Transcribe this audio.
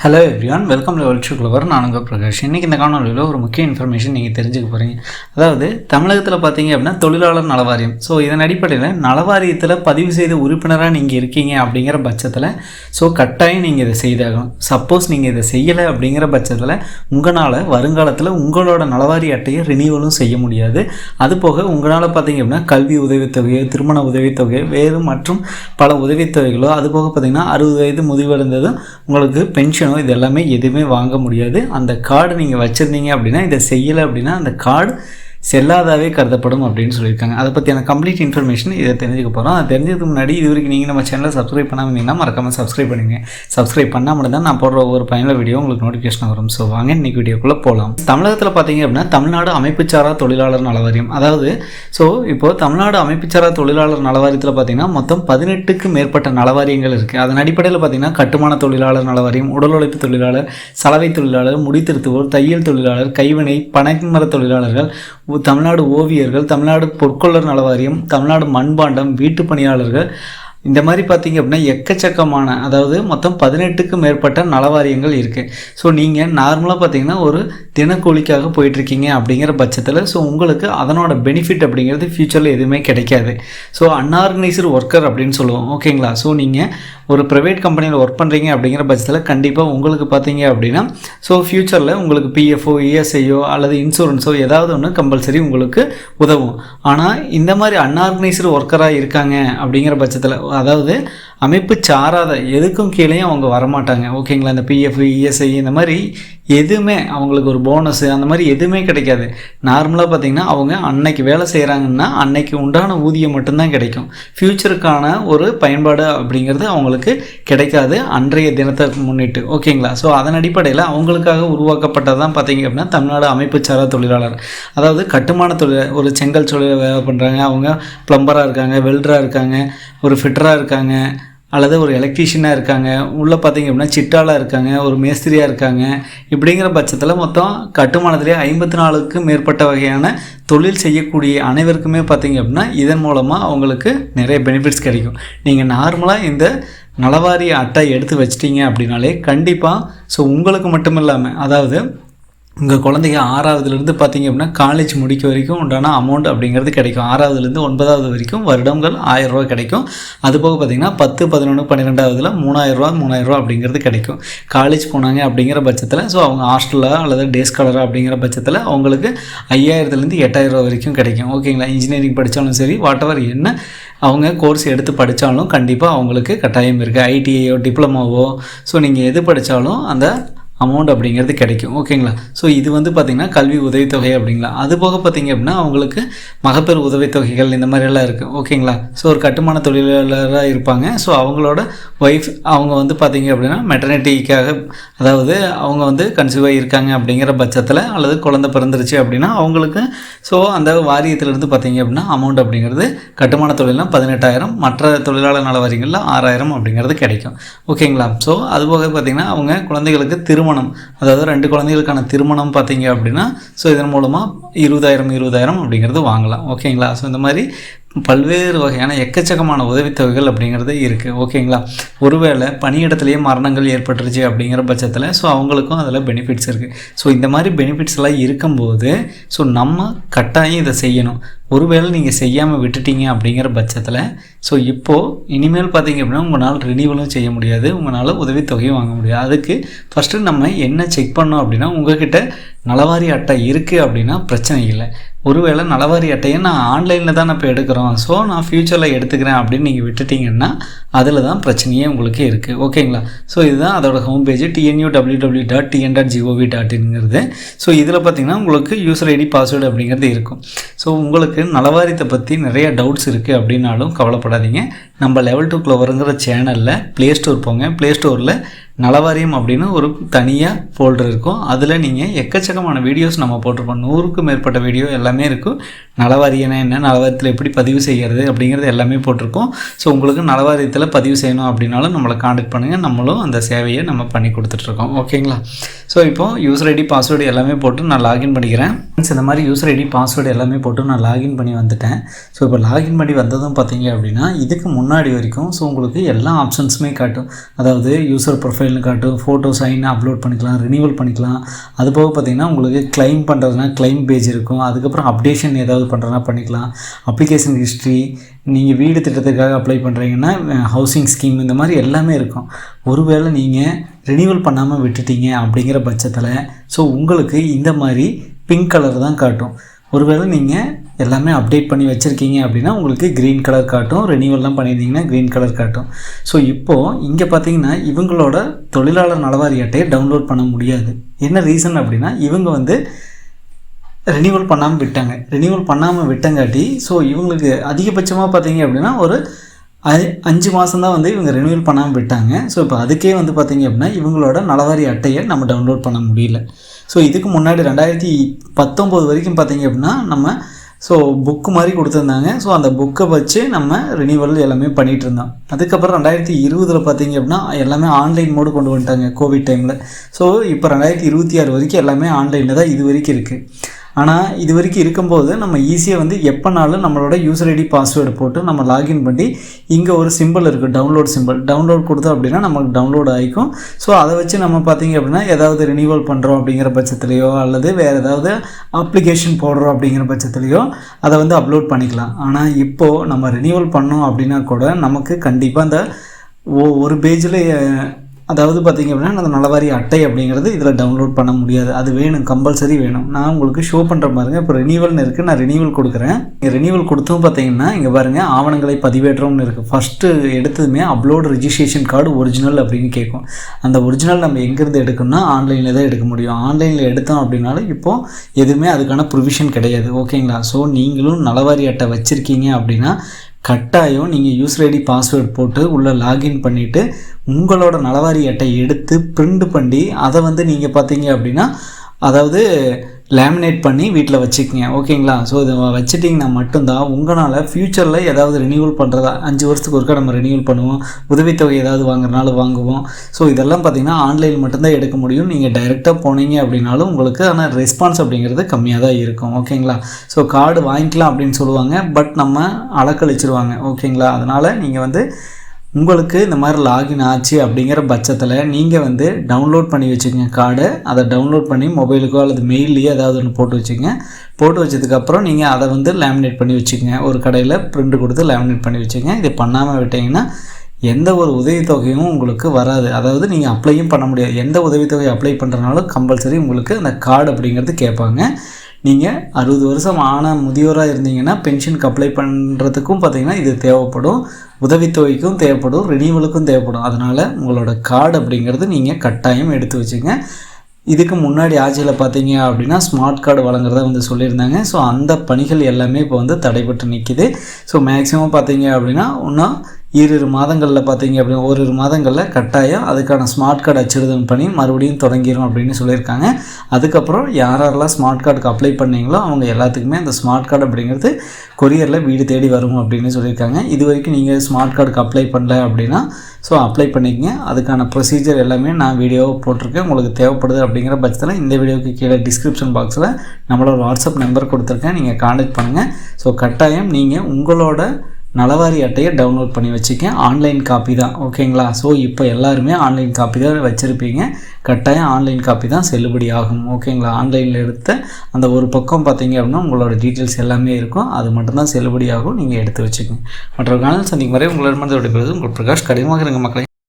Hello everyone, welcome level to clover. நான் உங்கள் பிரகாஷ். இன்றைக்கி இந்த காணொலியில் ஒரு முக்கிய இன்ஃபர்மேஷன் நீங்கள் தெரிஞ்சுக்க போகிறீங்க. அதாவது தமிழகத்தில் பார்த்தீங்க அப்படின்னா தொழிலாளர் நலவாரியம். ஸோ இதன் அடிப்படையில் நலவாரியத்தில் பதிவு செய்த உறுப்பினராக நீங்கள் இருக்கீங்க அப்படிங்கிற பட்சத்தில் கட்டாயம் நீங்கள் இதை செய்தாகணும். சப்போஸ் நீங்கள் இதை செய்யலை அப்படிங்கிற பட்சத்தில் உங்களால் வருங்காலத்தில் உங்களோட நலவாரி அட்டையை ரினியூவலும் செய்ய முடியாது. அதுபோக உங்களால் பார்த்தீங்க அப்படின்னா கல்வி உதவித்தொகையோ, திருமண உதவித்தொகை, வேறு மற்றும் பல உதவித்தொகைகளோ, அதுபோக பார்த்தீங்கன்னா 60 வயது முதிர்வடைந்ததும் உங்களுக்கு பென்ஷன் இது எல்லாமே எதுவுமே வாங்க முடியாது. அந்த கார்டு நீங்கள் வச்சுருந்தீங்க அப்படின்னா, இதை செய்யலை அப்படின்னா அந்த கார்டு செல்லாதாவே கருதப்படும் அப்படின்னு சொல்லியிருக்காங்க. அதை பற்றியான கம்ப்ளீட் இன்ஃபர்மேஷன் இதை தெரிஞ்சுக்க போகிறோம். அதை தெரிஞ்சதுக்கு முன்னாடி இது வரைக்கும் நீங்கள் நம்ம சேனலை சப்ஸ்கிரைப் பண்ணாமல் இருந்தீங்கன்னா மறக்காமல் சப்ஸ்கிரைப் பண்ணுங்கள். சப்ஸ்கிரைப் பண்ணாமல் தான் நான் போடுற ஒவ்வொரு பயனுள்ள வீடியோ உங்களுக்கு நோட்டிஃபிகேஷன் வரும். ஸோ வாங்க இன்றைக்கி வீடியோக்குள்ளே போகலாம். தமிழகத்தில் பார்த்தீங்க அப்படின்னா தமிழ்நாடு அமைப்புச்சாரா தொழிலாளர் நலவாரியம், அதாவது இப்போது தமிழ்நாடு அமைப்புச்சாரா தொழிலாளர் நலவாரியத்தில் பார்த்தீங்கன்னா மொத்தம் 18க்கு மேற்பட்ட நலவாரியங்கள் இருக்குது. அதன் அடிப்படையில் பார்த்தீங்கன்னா கட்டுமான தொழிலாளர் நலவாரியம், உடல் உழைப்பு தொழிலாளர், சலவை தொழிலாளர், முடித்திருத்துவோர், தையல் தொழிலாளர், கைவினை, பனைமர தொழிலாளர்கள், தமிழ்நாடு ஓவியர்கள், தமிழ்நாடு பொற்கொள்ளர் நலவாரியம், தமிழ்நாடு மண்பாண்டம், வீட்டு பணியாளர்கள், இந்த மாதிரி பார்த்தீங்க அப்படின்னா எக்கச்சக்கமான, அதாவது மொத்தம் 18க்கு மேற்பட்ட நலவாரியங்கள் இருக்குது. ஸோ நீங்கள் நார்மலாக பார்த்தீங்கன்னா ஒரு தினக்கூலிக்காக போயிட்டுருக்கீங்க அப்படிங்கிற பட்சத்தில் உங்களுக்கு அதனோட பெனிஃபிட் அப்படிங்கிறது ஃப்யூச்சரில் எதுவுமே கிடைக்காது. அன்ஆர்கனைஸ்டு ஒர்க்கர் அப்படின்னு சொல்லுவோம், ஓகேங்களா. நீங்கள் ஒரு ப்ரைவேட் கம்பெனியில் ஒர்க் பண்ணுறீங்க அப்படிங்கிற பட்சத்தில் கண்டிப்பாக உங்களுக்கு பார்த்தீங்க அப்படின்னா ஃப்யூச்சரில் உங்களுக்கு பிஎஃப்ஓ, இஎஸ்ஐயோ அல்லது இன்சூரன்ஸோ ஏதாவது ஒன்று கம்பல்சரி உங்களுக்கு உதவும். ஆனால் இந்த மாதிரி அன்ஆர்கனைஸ்டு ஒர்க்கராக இருக்காங்க அப்படிங்கிற பட்சத்தில், அதாவது அமைப்பு சாராத எதுக்கும் கீழே அவங்க வரமாட்டாங்க, ஓகேங்களா. இந்த பிஎஃப், இஎஸ்ஐ இந்த மாதிரி எதுவுமே அவங்களுக்கு ஒரு போனஸு அந்த மாதிரி எதுவுமே கிடைக்காது. நார்மலாக பார்த்திங்கன்னா அவங்க அன்னைக்கு வேலை செய்கிறாங்கன்னா அன்னைக்கு உண்டான ஊதியம் மட்டும்தான் கிடைக்கும். ஃப்யூச்சருக்கான ஒரு பயன்பாடு அப்படிங்கிறது அவங்களுக்கு கிடைக்காது அன்றைய தினத்தை முன்னிட்டு, ஓகேங்களா. அதன் அடிப்படையில் அவங்களுக்காக உருவாக்கப்பட்டது தான் பார்த்திங்க அப்படின்னா தமிழ்நாடு அமைப்பு சாரா தொழிலாளர். அதாவது கட்டுமான தொழில், ஒரு செங்கல் தொழில் வேலை பண்ணுறாங்க, அவங்க ப்ளம்பராக இருக்காங்க, வெல்டராக இருக்காங்க, ஒரு ஃபிட்டராக இருக்காங்க, அல்லது ஒரு எலக்ட்ரீஷியனாக இருக்காங்க, உள்ளே பார்த்திங்க அப்படின்னா சிட்டாலாக இருக்காங்க, ஒரு மேஸ்திரியாக இருக்காங்க. இப்படிங்கிற பட்சத்தில் மொத்தம் கட்டுமானத்திலே 54க்கும் மேற்பட்ட வகையான தொழில் செய்யக்கூடிய அனைவருக்குமே பார்த்திங்க அப்படின்னா இதன் மூலமாக அவங்களுக்கு நிறைய பெனிஃபிட்ஸ் கிடைக்கும். நீங்கள் நார்மலாக இந்த நலவாரிய அட்டை எடுத்து வச்சிட்டிங்க அப்படின்னாலே கண்டிப்பாக உங்களுக்கு மட்டும் இல்லாமல், அதாவது உங்கள் குழந்தைங்க 6வதுலேருந்து பார்த்தீங்க அப்படின்னா காலேஜ் முடிக்க வரைக்கும் உண்டான அமௌண்ட் அப்படிங்கிறது கிடைக்கும். 6வதுலேருந்து 9வது வரைக்கும் வருடங்கள் 1000 ரூபா கிடைக்கும். அதுபோக பார்த்திங்கன்னா 10, 11, 12வதுல 3000 ரூபா அப்படிங்கிறது கிடைக்கும். காலேஜ் போனாங்க அப்படிங்கிற பட்சத்தில் அவங்க ஹாஸ்டலாக அல்லது டே ஸ்காலராக அப்படிங்கிற பட்சத்தில் அவங்களுக்கு 5000லேருந்து 8000 ரூபா வரைக்கும் கிடைக்கும், ஓகேங்களா. இன்ஜினியரிங் படித்தாலும் சரி, வாட்டவர் என்ன அவங்க கோர்ஸ் எடுத்து படித்தாலும் கண்டிப்பாக அவங்களுக்கு கட்டாயம் இருக்குது. ஐடிஐயோ, டிப்ளமோவோ, நீங்கள் எது படித்தாலும் அந்த அமௌண்ட் அப்படிங்கிறது கிடைக்கும், ஓகேங்களா. இது பார்த்திங்கன்னா கல்வி உதவித்தொகை அப்படிங்களா. அது போக பார்த்திங்க அப்படின்னா அவங்களுக்கு மகப்பேறு உதவித்தொகைகள் இந்த மாதிரியெல்லாம் இருக்குது, ஓகேங்களா. ஒரு கட்டுமான தொழிலாளராக இருப்பாங்க. அவங்களோட ஒய்ஃப் அவங்க பார்த்திங்க அப்படின்னா மெட்டர்னிட்டிக்காக, அதாவது அவங்க கன்சீவாக இருக்காங்க அப்படிங்கிற பட்சத்தில், அல்லது குழந்தை பிறந்துருச்சு அப்படின்னா அவங்களுக்கு அந்த வாரியத்திலேருந்து பார்த்திங்க அப்படின்னா அமௌண்ட் அப்படிங்கிறது கட்டுமான தொழிலாம் 18,000, மற்ற தொழிலாளர் நல வாரியங்களில் 6,000 அப்படிங்கிறது கிடைக்கும், ஓகேங்களா. அதுபோக பார்த்திங்கன்னா அவங்க குழந்தைகளுக்கு திருமணம், அதாவது 2 குழந்தைகளுக்கான திருமணம் பார்த்தீங்க அப்படின்னா இதன் மூலமாக 20,000 அப்படிங்கிறது வாங்கலாம், ஓகேங்களா. இந்த மாதிரி பல்வேறு வகையான எக்கச்சக்கமான உதவித்தொகைகள் அப்படிங்கிறது இருக்குது, ஓகேங்களா. ஒருவேளை பணியிடத்துலேயே மரணங்கள் ஏற்பட்டுருச்சு அப்படிங்கிற பட்சத்தில் அவங்களுக்கும் அதில் பெனிஃபிட்ஸ் இருக்குது. இந்த மாதிரி பெனிஃபிட்ஸ் எல்லாம் இருக்கும்போது நம்ம கட்டாயம் இதை செய்யணும். ஒருவேளை நீங்கள் செய்யாமல் விட்டுட்டீங்க அப்படிங்கிற பட்சத்தில் இப்போது இனிமேல் பார்த்தீங்க அப்படின்னா உங்களால் ரினியூவலும் செய்ய முடியாது, உங்களால் உதவித்தொகையும் வாங்க முடியாது. அதுக்கு ஃபஸ்ட்டு நம்ம என்ன செக் பண்ணோம் அப்படின்னா, உங்கள்கிட்ட நலவாரி அட்டை இருக்குது அப்படின்னா பிரச்சனை இல்லை. ஒருவேளை நலவாரி அட்டையை நான் ஆன்லைனில் தான் இப்போ எடுக்கிறோம், நான் ஃப்யூச்சரில் எடுத்துக்கிறேன் அப்படின்னு நீங்கள் விட்டுட்டிங்கன்னா அதில் தான் பிரச்சனையே உங்களுக்கு இருக்குது, ஓகேங்களா. இதுதான் அதோட ஹோம் பேஜ் tnu.www.tn.gov.in. இதில் பார்த்திங்கன்னா உங்களுக்கு யூசர் ஐடி, பாஸ்வேர்டு அப்படிங்கிறது இருக்கும். உங்களுக்கு நலவாரியத்தை பற்றி நிறைய டவுட்ஸ் இருக்குது அப்படின்னாலும் கவலைப்படாதீங்க. நம்ம லெவல் 2 க்ளவருங்கிற சேனலில் ப்ளே ஸ்டோர் போங்க. ப்ளே ஸ்டோரில் நலவாரியம் அப்படின்னு ஒரு தனியாக ஃபோல்டர் இருக்கும். அதில் நீங்கள் எக்கச்சக்கமான வீடியோஸ் நம்ம போட்டிருப்போம். 100க்கும் மேற்பட்ட வீடியோ எல்லாமே இருக்கும். நலவாரியனா என்ன, நலவாரியத்தில் எப்படி பதிவு செய்கிறது அப்படிங்கிறது எல்லாமே போட்டிருக்கோம். உங்களுக்கு நலவாரியத்தில் பதிவு செய்யணும் அப்படின்னாலும் நம்மளை காண்டாக்ட் பண்ணுங்கள். நம்மளும் அந்த சேவையை நம்ம பண்ணி கொடுத்துட்ருக்கோம், ஓகேங்களா. இப்போது யூசர் ஐடி, பாஸ்வேர்டு எல்லாமே போட்டு நான் லாகின் பண்ணிக்கிறேன். இந்த மாதிரி யூசர் ஐடி, பாஸ்வேர்டு எல்லாமே போட்டு நான் லாகின் பண்ணி வந்துட்டேன். இப்போ லாகின் பண்ணி வந்ததும் பார்த்தீங்க அப்படின்னா இதுக்கு முன்னாடி வரைக்கும் உங்களுக்கு எல்லா ஆப்ஷன்ஸுமே காட்டும். அதாவது யூசர் ப்ரொஃபைல் ப்ரொஃபைல்னு காட்டும், ஃபோட்டோ சைன் அப்லோட் பண்ணிக்கலாம், ரினியூவல் பண்ணிக்கலாம். அது போக பார்த்திங்கன்னா உங்களுக்கு கிளைம் பண்ணுறதுனா கிளைம் பேஜ் இருக்கும். அதுக்கப்புறம் அப்டேஷன் ஏதாவது பண்ணுறதுனா பண்ணிக்கலாம். அப்ளிகேஷன் ஹிஸ்ட்ரி, நீங்கள் வீடு திட்டத்துக்காக அப்ளை பண்ணுறீங்கன்னா ஹவுசிங் ஸ்கீம், இந்த மாதிரி எல்லாமே இருக்கும். ஒருவேளை நீங்கள் ரினியூவல் பண்ணாமல் விட்டுட்டீங்க அப்படிங்கிற பட்சத்தில் ஸோ உங்களுக்கு இந்த மாதிரி பிங்க் கலர் தான் காட்டும். ஒருவேளை நீங்கள் எல்லாமே அப்டேட் பண்ணி வச்சுருக்கீங்க அப்படின்னா உங்களுக்கு க்ரீன் கலர் காட்டும், ரெனியூவல்லாம் பண்ணியிருந்தீங்கன்னா க்ரீன் கலர் காட்டும். ஸோ இப்போது இங்கே பார்த்தீங்கன்னா இவங்களோட தொழிலாளர் நலவாரி அட்டையை டவுன்லோட் பண்ண முடியாது. என்ன ரீசன் அப்படின்னா இவங்க வந்து ரெனியூவல் பண்ணாமல் விட்டாங்க. ரெனியூவல் பண்ணாமல் விட்டங்காட்டி ஸோ இவங்களுக்கு அதிகபட்சமாக பார்த்தீங்க அப்படின்னா ஒரு 5 மாதம் தான் வந்து இவங்க ரெனியூவல் பண்ணாமல் விட்டாங்க. ஸோ இப்போ அதுக்கே வந்து பார்த்திங்க அப்படின்னா இவங்களோட நலவாரி அட்டையை நம்ம டவுன்லோட் பண்ண முடியல. ஸோ இதுக்கு முன்னாடி 2019 வரைக்கும் பார்த்திங்க அப்படின்னா நம்ம ஸோ புக்கு மாதிரி கொடுத்துருந்தாங்க. ஸோ அந்த புக்கை வச்சு நம்ம ரினியூவல் எல்லாமே பண்ணிகிட்டு இருந்தோம். அதுக்கப்புறம் 2020 பார்த்திங்க அப்படின்னா எல்லாமே ஆன்லைன் மோடு கொண்டு வந்துட்டாங்க கோவிட் டைமில். ஸோ இப்போ 2026 வரைக்கும் எல்லாமே ஆன்லைனில் தான் இது வரைக்கும் இருக்குது. ஆனால் இது வரைக்கும் இருக்கும்போது நம்ம ஈஸியாக வந்து எப்போனாலும் நம்மளோட யூசர் ஐடி பாஸ்வேர்டு போட்டு நம்ம லாகின் பண்ணி இங்கே ஒரு சிம்பிள் இருக்குது, டவுன்லோட் சிம்பிள். டவுன்லோட் கொடுத்தோம் அப்படின்னா நமக்கு டவுன்லோட் ஆகிக்கும். ஸோ அதை வச்சு நம்ம பார்த்திங்க அப்படின்னா ஏதாவது ரினியூவல் பண்ணுறோம் அப்படிங்கிற பட்சத்துலையோ அல்லது வேறு ஏதாவது அப்ளிகேஷன் போடுறோம் அப்படிங்கிற பட்சத்துலையோ அதை வந்து அப்லோட் பண்ணிக்கலாம். ஆனால் இப்போது நம்ம ரினியூவல் பண்ணோம் அப்படின்னா கூட நமக்கு கண்டிப்பாக அந்த ஒரு பேஜில் அதாவது பார்த்திங்க அப்படின்னா அந்த நலவாரி அட்டை அப்படிங்கிறது இதில் டவுன்லோட் பண்ண முடியாது. அது வேணும், கம்பல்சரி வேணும். நான் உங்களுக்கு ஷோ பண்ணுற பாருங்கள். இப்போ ரினியூவல்னு இருக்குது, நான் ரினியூவல் கொடுக்குறேன். ரினியூவல் கொடுத்தும் பார்த்திங்கன்னா இங்கே பாருங்கள் ஆவணங்களை பதிவேற்றோம்னு இருக்குது. ஃபஸ்ட்டு எடுத்ததுமே அப்லோட் ரிஜிஸ்ட்ரேஷன் கார்டு ஒரிஜினல் அப்படின்னு கேட்கும். அந்த ஒரிஜினல் நம்ம எங்கேருந்து எடுக்கணும்னா ஆன்லைனில் தான் எடுக்க முடியும். ஆன்லைனில் எடுத்தோம் அப்படின்னாலும் இப்போது எதுவுமே அதுக்கான ப்ரொவிஷன் கிடையாது. ஓகேங்களா? ஸோ நீங்களும் நலவாரி அட்டை வச்சுருக்கீங்க அப்படின்னா கட்டாயம் நீங்கள் யூசர் ஐடி பாஸ்வேர்டு போட்டு உள்ளே லாகின் பண்ணிவிட்டு உங்களோட நலவாரி அட்டை எடுத்து பிரிண்ட் பண்ணி அதை வந்து நீங்கள் பார்த்தீங்க அப்படின்னா அதாவது லேமினேட் பண்ணி வீட்டில் வச்சுக்கோங்க. ஓகேங்களா? ஸோ இதை வச்சுட்டிங்கன்னா மட்டும்தான் உங்களால் ஃப்யூச்சரில் ஏதாவது ரினியூவல் பண்ணுறதா 5 வருஷத்துக்கு ஒருக்கா நம்ம ரினியூவல் பண்ணுவோம், உதவித்தொகை ஏதாவது வாங்குறதுனால வாங்குவோம். ஸோ இதெல்லாம் பார்த்திங்கன்னா ஆன்லைன் மட்டும்தான் எடுக்க முடியும். நீங்கள் டைரெக்டாக போனீங்க அப்படின்னாலும் உங்களுக்கு ஆனால் ரெஸ்பான்ஸ் அப்படிங்கிறது கம்மியாக தான் இருக்கும். ஓகேங்களா? ஸோ கார்டு வாங்கிக்கலாம் அப்படின்னு சொல்லுவாங்க, பட் நம்ம அலக்கழிச்சிருவாங்க. ஓகேங்களா? அதனால் நீங்கள் வந்து உங்களுக்கு இந்த மாதிரி லாகின் ஆச்சு அப்படிங்கிற பட்சத்தில் நீங்கள் வந்து டவுன்லோட் பண்ணி வச்சுக்கோங்க கார்டை. அதை டவுன்லோட் பண்ணி மொபைலுக்கோ அல்லது மெயில்லையோ ஏதாவது ஒன்று போட்டு வச்சுக்கோங்க. போட்டு வச்சதுக்கப்புறம் நீங்கள் அதை வந்து லேமினேட் பண்ணி வச்சுக்கோங்க. ஒரு கடையில் பிரிண்ட் கொடுத்து லேமினேட் பண்ணி வச்சுக்கோங்க. இது பண்ணாமல் விட்டிங்கன்னா எந்த ஒரு உதவித்தொகையும் உங்களுக்கு வராது. அதாவது நீங்கள் அப்ளையும் பண்ண முடியாது. எந்த உதவித்தொகை அப்ளை பண்ணுறனாலும் கம்பல்சரி உங்களுக்கு அந்த கார்டு அப்படிங்கிறது கேட்பாங்க. நீங்கள் 60 வருஷம் ஆன முதியோராக இருந்தீங்கன்னா பென்ஷனுக்கு அப்ளை பண்ணுறதுக்கும் பார்த்திங்கன்னா இது தேவைப்படும், உதவித்தொகைக்கும் தேவைப்படும், ரினியூவலுக்கும் தேவைப்படும். அதனால் உங்களோட கார்டு அப்படிங்கிறது நீங்கள் கட்டாயம் எடுத்து வச்சுங்க. இதுக்கு முன்னாடி ஆட்சியில் பார்த்தீங்க அப்படின்னா ஸ்மார்ட் கார்டு வழங்குறதா வந்து சொல்லியிருந்தாங்க. ஸோ அந்த பணிகள் எல்லாமே இப்போ வந்து தடைபட்டு நிற்கிது. ஸோ மேக்ஸிமம் பார்த்தீங்க அப்படின்னா இன்னும் 2 மாதங்களில் பார்த்தீங்க அப்படின்னா 1 மாதங்களில் கட்டாயம் அதுக்கான ஸ்மார்ட் கார்டு அச்சிடுதல் பணி மறுபடியும் தொடங்கிடும் அப்படின்னு சொல்லியிருக்காங்க. அதுக்கப்புறம் யாரெல்லாம் ஸ்மார்ட் கார்டுக்கு அப்ளை பண்ணீங்களோ அவங்க எல்லாத்துக்குமே அந்த ஸ்மார்ட் கார்டு அப்படிங்கிறது கொரியரில் வீடு தேடி வரும் அப்படின்னு சொல்லியிருக்காங்க. இது வரைக்கும் நீங்கள் ஸ்மார்ட் கார்டுக்கு அப்ளை பண்ணல அப்படின்னா ஸோ அப்ளை பண்ணிக்கங்க. அதுக்கான ப்ரொசீஜர் எல்லாமே நான் வீடியோவை போட்டிருக்கேன். உங்களுக்கு தேவைப்படுது அப்படிங்கிற பட்சத்தில் இந்த வீடியோவுக்கு கீழே டிஸ்கிரிப்ஷன் பாக்ஸில் நம்மளோட வாட்ஸ்அப் நம்பர் கொடுத்துருக்கேன், நீங்கள் கான்டாக்ட் பண்ணுங்கள். ஸோ கட்டாயம் நீங்கள் உங்களோட நலவாரி அட்டையை டவுன்லோட் பண்ணி வச்சுக்கேன். ஆன்லைன் காப்பி தான். ஓகேங்களா? ஸோ இப்போ எல்லாருமே ஆன்லைன் காப்பி தான் வச்சுருப்பீங்க. கட்டாயம் ஆன்லைன் காப்பி தான் செல்லுபடி ஆகும். ஓகேங்களா? ஆன்லைனில் எடுத்த அந்த ஒரு பக்கம் பார்த்தீங்க அப்படின்னா உங்களோட டீட்டெயில்ஸ் எல்லாமே இருக்கும். அது மட்டும்தான் செல்லுபடி ஆகும். நீங்கள் எடுத்து வச்சுக்கோங்க. மற்ற காலையில் சந்திக்கும் வரை உங்களிடமிருந்து விடைபெறுவது உங்கள் பிரகாஷ். கடினமாக இருங்க மக்களை.